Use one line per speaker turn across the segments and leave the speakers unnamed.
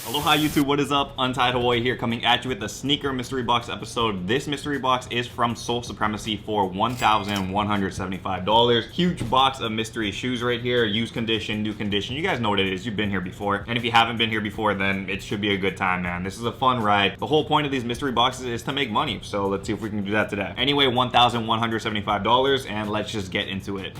Aloha YouTube, what is up? Untied Hawaii here, coming at you with a sneaker mystery box episode. This mystery box is from Soul Supremacy for $1,175. Huge box of mystery shoes right here, used condition, new condition. You guys know what it is, you've been here before. And if you haven't been here before, then it should be a good time, man. This is a fun ride. The whole point of these mystery boxes is to make money, so let's see if we can do that today. Anyway, $1,175, and let's just get into it.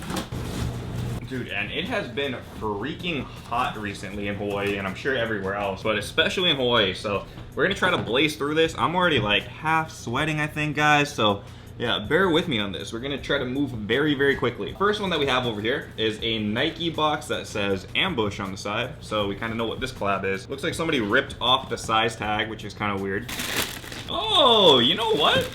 Dude, and it has been freaking hot recently in Hawaii, and I'm sure everywhere else, but especially in Hawaii. So we're gonna try to blaze through this. I'm already like half sweating, I think, guys. So yeah, bear with me on this. We're gonna try to move very, very quickly. First one that we have over here is a Nike box that says Ambush on the side. So we kind of know what this collab is. Looks like somebody ripped off the size tag, which is kind of weird. Oh, you know what?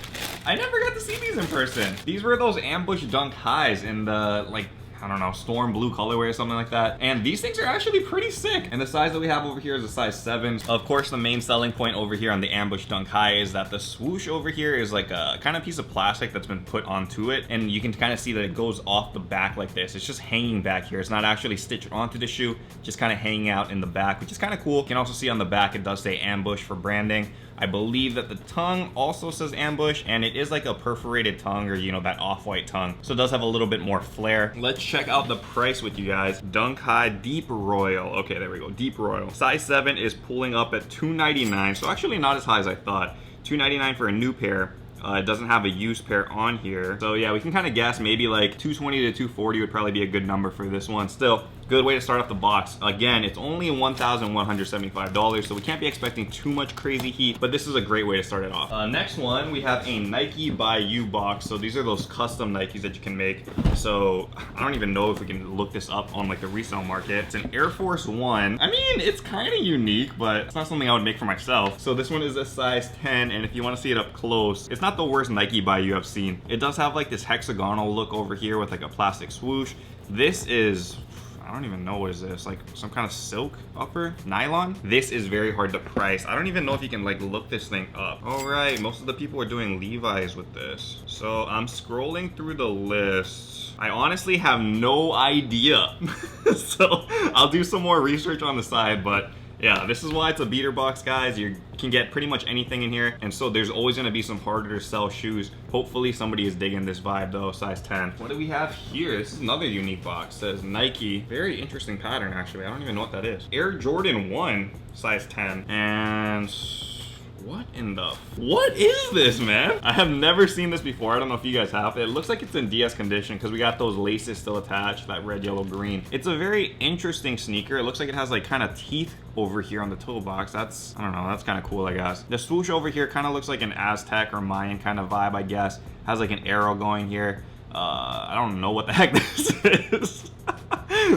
I never got to see these in person. These were those Ambush Dunk highs in the, like, I don't know, storm blue colorway or something like that. And these things are actually pretty sick. And the size that we have over here is a size 7. Of course, the main selling point over here on the Ambush Dunk High is that the swoosh over here is like a kind of piece of plastic that's been put onto it. And you can kind of see that it goes off the back like this. It's just hanging back here. It's not actually stitched onto the shoe, just kind of hanging out in the back, which is kind of cool. You can also see on the back, it does say Ambush for branding. I believe that the tongue also says Ambush, and it is like a perforated tongue, or you know, that off-white tongue. So it does have a little bit more flair. Let's check out the price with you guys. Dunk High Deep Royal. Okay, there we go, Deep Royal. Size 7 is pulling up at $299, so actually not as high as I thought. $299 for a new pair. It doesn't have a used pair on here. So yeah, we can kind of guess maybe like $220 to $240 would probably be a good number for this one. Still, good way to start off the box. Again, it's only $1,175, so we can't be expecting too much crazy heat, but this is a great way to start it off. Next one, we have a Nike by You box. So these are those custom Nikes that you can make. So I don't even know if we can look this up on like the resale market. It's an Air Force One. I mean, it's kind of unique, but it's not something I would make for myself. So this one is a size 10, and if you want to see it up close, it's not the worst Nike by You I've seen. It does have like this hexagonal look over here with like a plastic swoosh. This is, I don't even know what is this, like some kind of silk upper nylon. This is very hard to price. I don't even know if you can like look this thing up. All right, most of the people are doing Levi's with this. So I'm scrolling through the list. I honestly have no idea. So I'll do some more research on the side, but yeah, this is why it's a beater box, guys. You can get pretty much anything in here, and so there's always gonna be some harder to sell shoes. Hopefully somebody is digging this vibe though, size 10. What do we have here? This is another unique box. It says Nike. Very interesting pattern, actually. I don't even know what that is. Air Jordan 1, size 10. And what in the, what is this, man? I have never seen this before. I don't know if you guys have. It looks like it's in DS condition because we got those laces still attached, that red, yellow, green. It's a very interesting sneaker. It looks like it has like kind of teeth over here on the toe box. That's, I don't know, that's kind of cool, I guess. The swoosh over here kind of looks like an Aztec or Mayan kind of vibe, I guess. Has like an arrow going here. I don't know what the heck this is.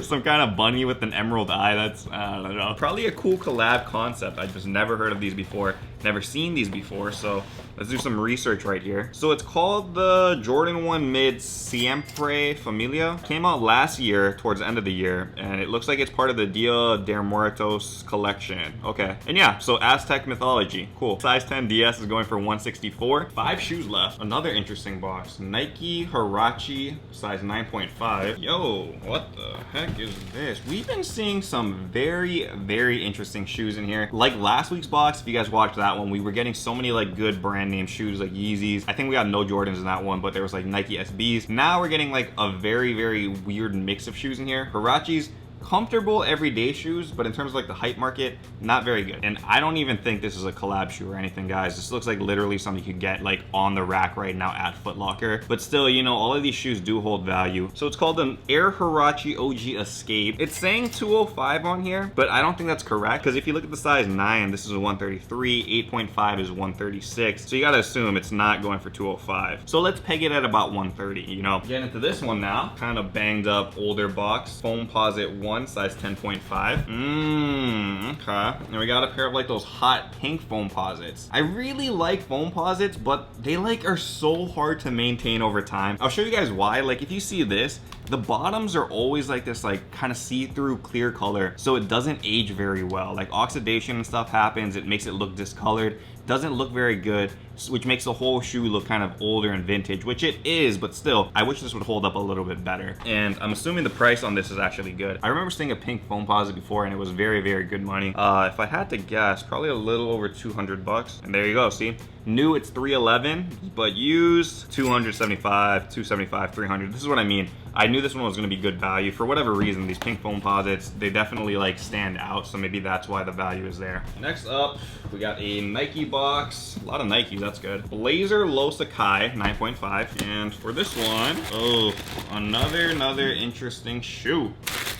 Some kind of bunny with an emerald eye. That's, I don't know. Probably a cool collab concept. I just never heard of these before. Never seen these before, so let's do some research right here. So it's called the Jordan 1 Mid Siempre Familia. Came out last year, towards the end of the year, and it looks like it's part of the Dia de Muertos collection. Okay, and yeah, so Aztec mythology. Cool. Size 10 DS is going for $164. 5 shoes left. Another interesting box. Nike Huarache, size 9.5. Yo, what the heck is this? We've been seeing some very, very interesting shoes in here. Like last week's box, if you guys watched that one, we were getting so many like good brand name shoes like Yeezys. I think we got no Jordans in that one, but there was like Nike SBs. Now we're getting like a very, very weird mix of shoes in here. Huaraches, comfortable everyday shoes, but in terms of like the hype market, not very good. And I don't even think this is a collab shoe or anything, guys. This looks like literally something you could get like on the rack right now at Foot Locker. But still, you know, all of these shoes do hold value. So it's called an Air Huarache OG Escape. It's saying 205 on here, but I don't think that's correct, because if you look at the size 9, this is a 133, 8.5 is 136. So you gotta assume it's not going for 205. So let's peg it at about 130, you know. Getting into this one now, kind of banged up older box. Foamposite 1, size 10.5. Okay. And we got a pair of like those hot pink Foamposites. I really like Foamposites, but they like are so hard to maintain over time. I'll show you guys why. Like if you see this The bottoms are always like this like kind of see-through clear color, so it doesn't age very well. Like oxidation and stuff happens, it makes it look discolored, doesn't look very good, which makes the whole shoe look kind of older and vintage, which it is, but still, I wish this would hold up a little bit better. And I'm assuming the price on this is actually good. I remember seeing a pink foam posit before, and it was very, very good money. If I had to guess, probably a little over 200 bucks. And there you go, see? New, it's 311, but used 275, 275, 300. This is what I mean. I knew this one was gonna be good value. For whatever reason, these pink foam posits, they definitely like stand out, so maybe that's why the value is there. Next up, we got a Nike box. A lot of Nikes, that's good. Blazer Low Sakai, 9.5. And for this one, oh, another interesting shoe.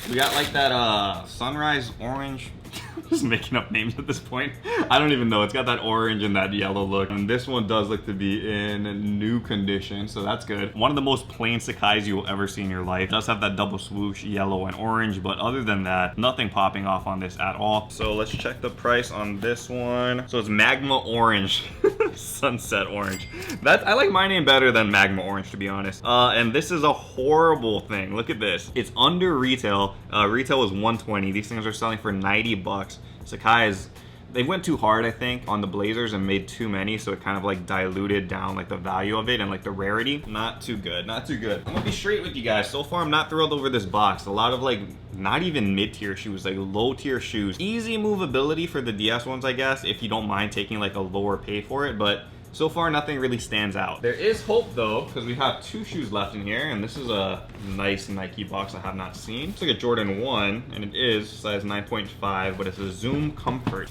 We got like that sunrise orange. I'm just making up names at this point. I don't even know. It's got that orange and that yellow look. And this one does look to be in new condition, so that's good. One of the most plain Sakais you will ever see in your life. It does have that double swoosh, yellow and orange, but other than that, nothing popping off on this at all. So let's check the price on this one. So it's Magma Orange. Sunset Orange. I like my name better than Magma Orange, to be honest. And this is a horrible thing. Look at this. It's under retail. Retail is 120. These things are selling for 90 bucks. Sakai they went too hard, I think, on the Blazers and made too many, so it kind of like diluted down like the value of it and like the rarity. Not too good, not too good. I'm gonna be straight with you guys. So far, I'm not thrilled over this box. A lot of like, not even mid-tier shoes, like low-tier shoes. Easy movability for the DS ones, I guess, if you don't mind taking like a lower pay for it, but so far, nothing really stands out. There is hope though, because we have 2 shoes left in here, and this is a nice Nike box I have not seen. It's like a Jordan 1, and it is size 9.5, but it's a Zoom Comfort.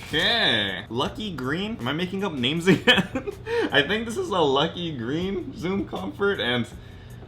Okay. Lucky Green? Am I making up names again? I think this is a Lucky Green Zoom Comfort, and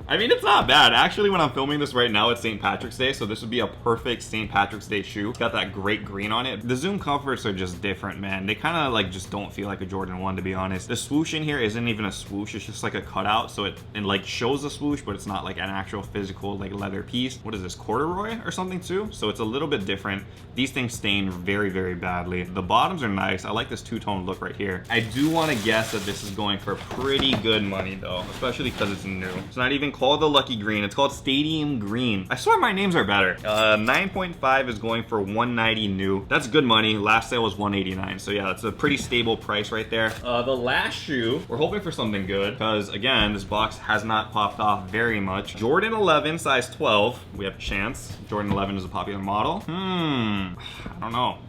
I mean, it's not bad. Actually, when I'm filming this right now, it's St. Patrick's Day, so this would be a perfect St. Patrick's Day shoe. It's got that great green on it. The Zoom Comforts are just different, man. They kind of like just don't feel like a Jordan 1, to be honest. The swoosh in here isn't even a swoosh. It's just like a cutout, so it like shows the swoosh, but it's not like an actual physical like leather piece. What is this, corduroy or something too? So it's a little bit different. These things stain very, very badly. The bottoms are nice. I like this two-tone look right here. I do want to guess that this is going for pretty good money though, especially because it's new. It's not even called the Lucky Green, it's called Stadium Green. I swear my names are better. 9.5 is going for 190 new. That's good money. Last sale was 189, so yeah, that's a pretty stable price right there. The last shoe, we're hoping for something good, because again, this box has not popped off very much. Jordan 11, size 12. We have a chance. Jordan 11 is a popular model. I don't know.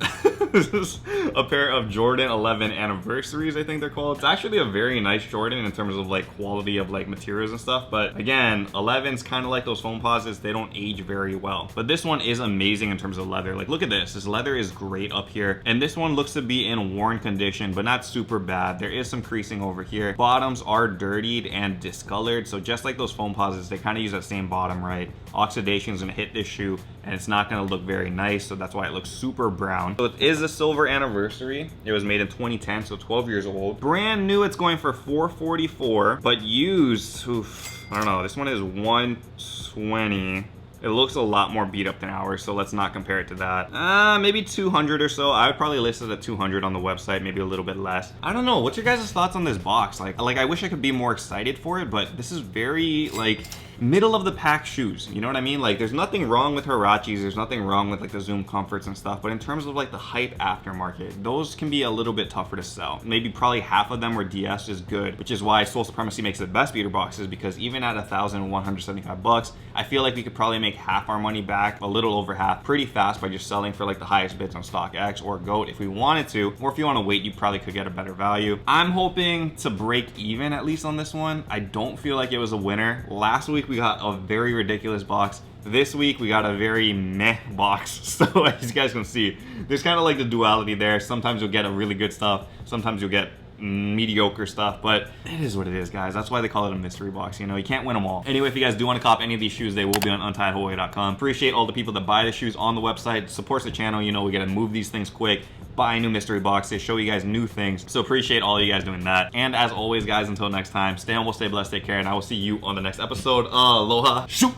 This is a pair of Jordan 11 anniversaries, I think they're called. It's actually a very nice Jordan in terms of like quality of like materials and stuff, but again, 11's kind of like those foam posits, they don't age very well. But this one is amazing in terms of leather. Like, look at this. This leather is great up here. And this one looks to be in worn condition, but not super bad. There is some creasing over here. Bottoms are dirtied and discolored. So just like those foam posits, they kind of use that same bottom, right? Oxidation is gonna hit this shoe and it's not gonna look very nice. So that's why it looks super brown. So it is a silver anniversary. It was made in 2010, so 12 years old. Brand new, it's going for $444, but used, oof, I don't know, this one is 120. It looks a lot more beat up than ours, so let's not compare it to that. Maybe 200 or so. I would probably list it at 200 on the website, maybe a little bit less. I don't know, what's your guys' thoughts on this box? Like I wish I could be more excited for it, but this is very, like, middle of the pack shoes, you know what I mean? Like, there's nothing wrong with Hirachis, there's nothing wrong with like the Zoom Comforts and stuff, but in terms of like the hype aftermarket, those can be a little bit tougher to sell. Maybe probably half of them were DS is good, which is why Soul Supremacy makes the best beater boxes, because even at 1,175 bucks, I feel like we could probably make half our money back, a little over half, pretty fast by just selling for like the highest bids on StockX or GOAT if we wanted to, or if you want to wait, you probably could get a better value. I'm hoping to break even at least on this one. I don't feel like it was a winner. Last week we got a very ridiculous box. This week we got a very meh box. So as you guys can see, there's kind of like the duality there. Sometimes you'll get a really good stuff, sometimes you'll get mediocre stuff, but it is what it is, guys. That's why they call it a mystery box, you know? You can't win them all. Anyway, if you guys do want to cop any of these shoes, they will be on untiedhawaii.com. Appreciate all the people that buy the shoes on the website, supports the channel. You know, we gotta move these things quick, buy new mystery boxes, show you guys new things. So appreciate all you guys doing that. And as always, guys, until next time, stay humble, stay blessed, take care, and I will see you on the next episode. Aloha. Shoot!